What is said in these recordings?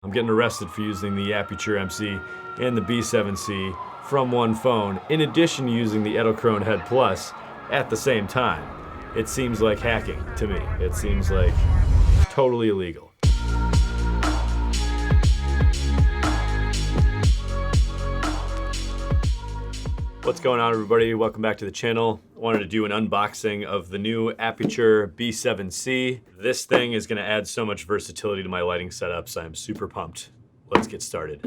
I'm getting arrested for using the Aputure MC and the B7c from one phone, in addition to using the Edelkrone HeadPLUS at the same time. It seems like hacking to me. It seems like totally illegal. What's going on, everybody? Welcome back to the channel. I wanted to do an unboxing of the new Aputure B7c. This thing is gonna add so much versatility to my lighting setups. I'm super pumped. Let's get started.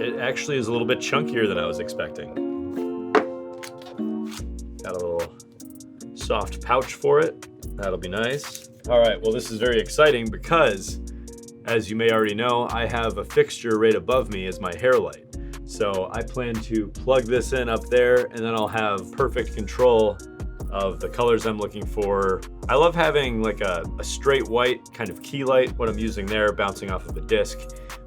It actually is a little bit chunkier than I was expecting. Got a little soft pouch for it. That'll be nice. All right, well, this is very exciting because, as you may already know, I have a fixture right above me as my hair light. So I plan to plug this in up there, and then I'll have perfect control of the colors I'm looking for. I love having like a straight white kind of key light, what I'm using there, bouncing off of the disc,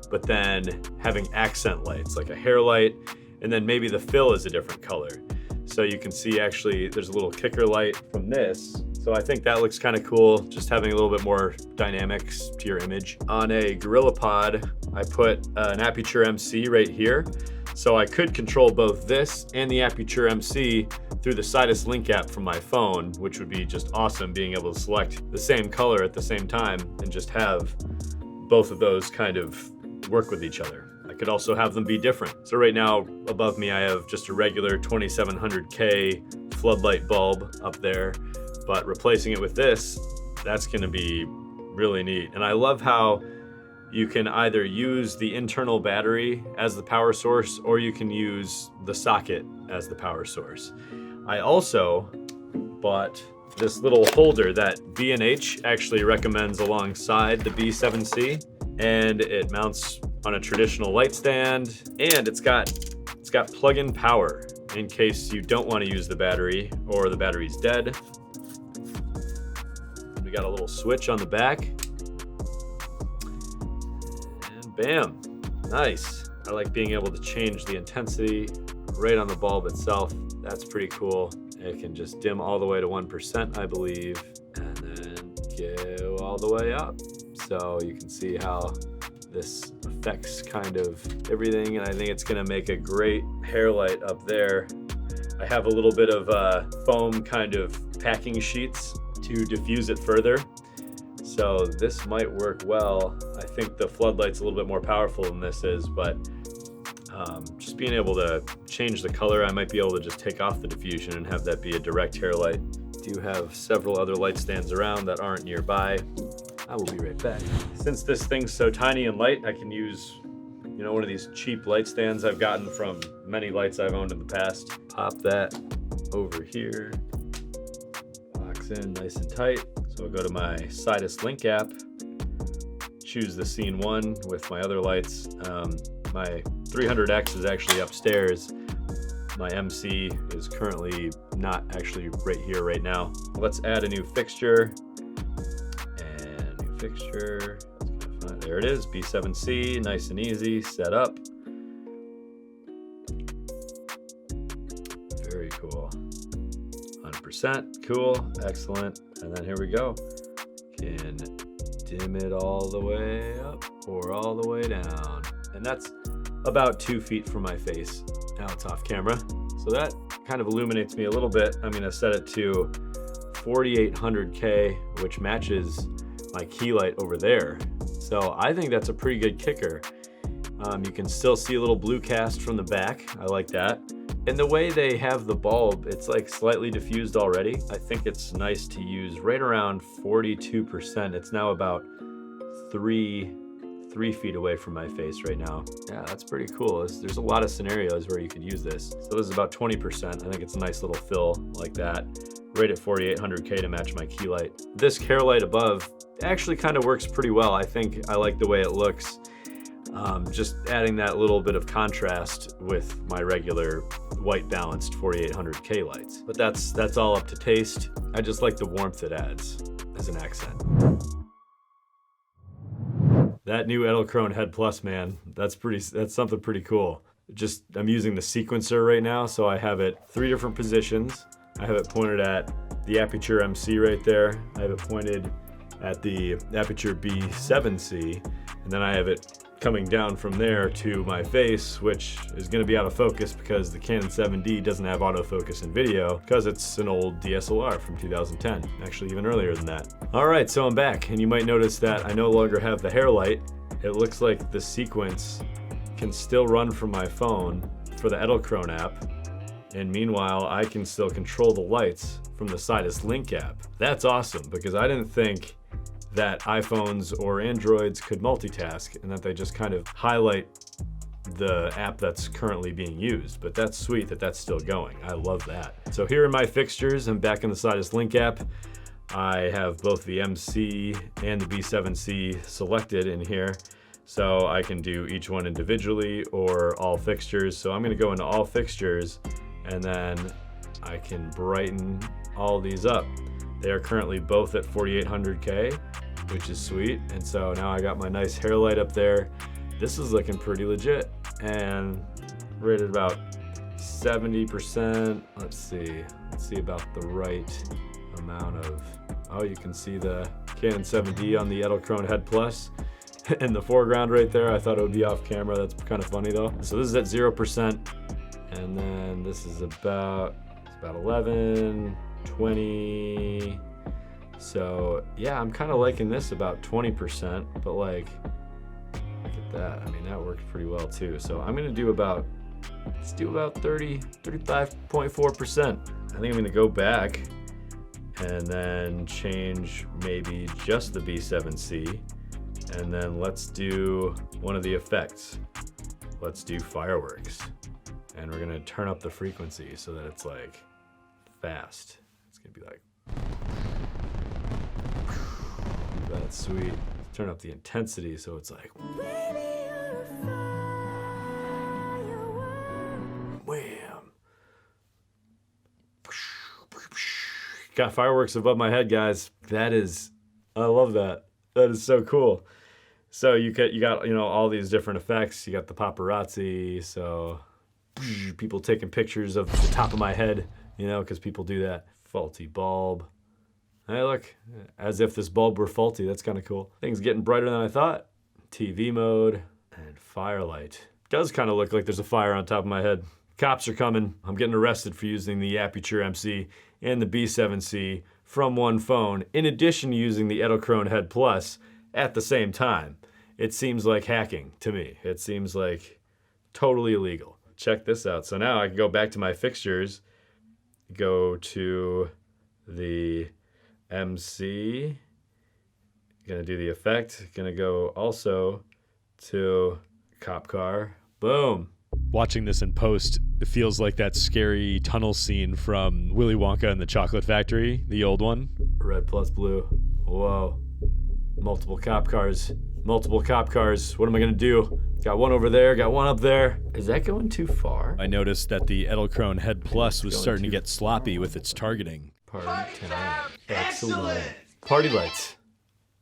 but then having accent lights, like a hair light, and then maybe the fill is a different color. So you can see actually there's a little kicker light from this. So I think that looks kind of cool, just having a little bit more dynamics to your image. On a GorillaPod, I put an Aputure MC right here. So I could control both this and the Aputure MC through the Sidus link app from my phone, which would be just awesome, being able to select the same color at the same time and just have both of those kind of work with each other. I could also have them be different. So right now above me, I have just a regular 2700K floodlight bulb up there. But replacing it with this, that's gonna be really neat. And I love how you can either use the internal battery as the power source, or you can use the socket as the power source. I also bought this little holder that B&H actually recommends alongside the B7c, and it mounts on a traditional light stand, and it's got plug-in power in case you don't want to use the battery or the battery's dead. We got a little switch on the back, and bam, nice. I like being able to change the intensity right on the bulb itself. That's pretty cool. It can just dim all the way to 1%, I believe, and then go all the way up. So you can see how this affects kind of everything, and I think it's gonna make a great hair light up there. I have a little bit of foam kind of packing sheets to diffuse it further. So this might work well. I think the floodlight's a little bit more powerful than this is, but just being able to change the color, I might be able to just take off the diffusion and have that be a direct hair light. I do have several other light stands around that aren't nearby. I will be right back. Since this thing's so tiny and light, I can use, you know, one of these cheap light stands I've gotten from many lights I've owned in the past. Pop that over here. In nice and tight. So I'll go to my Sidus link app, choose the scene one with my other lights. My 300X is actually upstairs. My MC is currently not actually right here right now. Let's add a new fixture. And new fixture. There it is, B7c, nice and easy, set up. Very cool. 100%, cool, excellent. And then here we go. Can dim it all the way up or all the way down. And that's about 2 feet from my face. Now it's off camera. So that kind of illuminates me a little bit. I'm gonna set it to 4800K, which matches my key light over there. So I think that's a pretty good kicker. You can still see a little blue cast from the back. I like that. And the way they have the bulb, it's like slightly diffused already. I think it's nice to use right around 42%. It's now about three feet away from my face right now. Yeah, that's pretty cool. There's a lot of scenarios where you could use this. So this is about 20%. I think it's a nice little fill like that. Right at 4800K to match my key light. This hair light above actually kind of works pretty well. I think I like the way it looks. Just adding that little bit of contrast with my regular white balanced 4800K lights. But that's all up to taste. I just like the warmth it adds as an accent. That new Edelkrone HeadPLUS, man, that's something pretty cool. I'm using the sequencer right now, so I have it 3 different positions. I have it pointed at the Aputure MC right there. I have it pointed at the Aputure B7c, and then I have it coming down from there to my face, which is gonna be out of focus because the Canon 7D doesn't have autofocus in video because it's an old DSLR from 2010, actually even earlier than that. All right, so I'm back, and you might notice that I no longer have the hair light. It looks like the sequence can still run from my phone for the Edelkrone app, and meanwhile, I can still control the lights from the Sidus Link app. That's awesome, because I didn't think that iPhones or Androids could multitask and that they just kind of highlight the app that's currently being used. But that's sweet that that's still going. I love that. So here are my fixtures. I'm back in the Sidus Link app. I have both the MC and the B7c selected in here, so I can do each one individually or all fixtures. So I'm gonna go into all fixtures, and then I can brighten all these up. They are currently both at 4800K, which is sweet. And so now I got my nice hair light up there. This is looking pretty legit, and rated about 70%. Let's see about the right amount of, oh, you can see the Canon 7D on the Edelkrone HeadPLUS in the foreground right there. I thought it would be off camera. That's kind of funny though. So this is at 0%, and then this is about 11, 20. So yeah, I'm kind of liking this about 20%, but like, look at that. I mean, that worked pretty well too. So I'm gonna do about, let's do about 35.4%. I think I'm gonna go back and then change maybe just the B7c, and then let's do one of the effects. Let's do fireworks, and we're gonna turn up the frequency so that it's like fast. It's gonna be like, that's sweet. Turn up the intensity so it's like, wham. Got fireworks above my head, guys. That is, I love that. That is so cool. So you got you know, all these different effects. You got the paparazzi, so people taking pictures of the top of my head, you know, because people do that. Faulty bulb. Hey, look, as if this bulb were faulty. That's kind of cool. Things getting brighter than I thought. TV mode and firelight. Does kind of look like there's a fire on top of my head. Cops are coming. I'm getting arrested for using the Aputure MC and the B7c from one phone, in addition to using the Edelkrone HeadPLUS at the same time. It seems like hacking to me. It seems like totally illegal. Check this out. So now I can go back to my fixtures, go to the MC, gonna do the effect, gonna go also to cop car, boom. Watching this in post, it feels like that scary tunnel scene from Willy Wonka and the Chocolate Factory, the old one. Red plus blue, whoa. Multiple cop cars, what am I gonna do? Got one over there, got one up there. Is that going too far? I noticed that the Edelkrone HeadPLUS was starting to get sloppy with its targeting. Party time. Excellent. Party lights.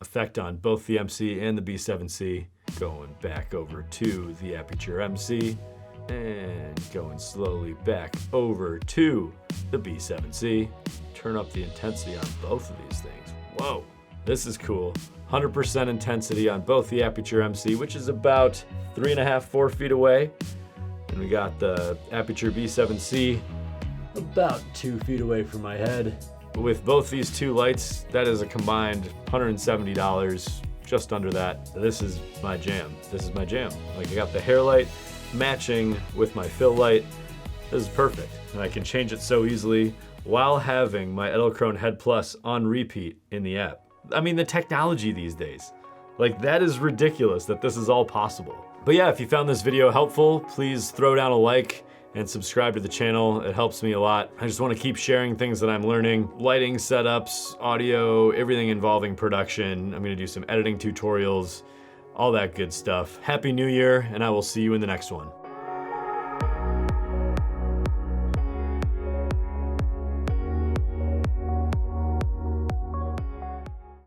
Effect on both the MC and the B7c. Going back over to the Aputure MC and going slowly back over to the B7c. Turn up the intensity on both of these things. Whoa, this is cool. 100% intensity on both the Aputure MC, which is about 3.5, 4 feet away. And we got the Aputure B7c about 2 feet away from my head. With both these two lights, that is a combined $170, just under that. This is my jam. This is my jam. Like, I got the hair light matching with my fill light. This is perfect. And I can change it so easily while having my Edelkrone HeadPLUS on repeat in the app. I mean, the technology these days. Like, that is ridiculous that this is all possible. But yeah, if you found this video helpful, please throw down a like and subscribe to the channel. It helps me a lot. I just want to keep sharing things that I'm learning. Lighting setups, audio, everything involving production. I'm gonna do some editing tutorials, all that good stuff. Happy New Year, and I will see you in the next one.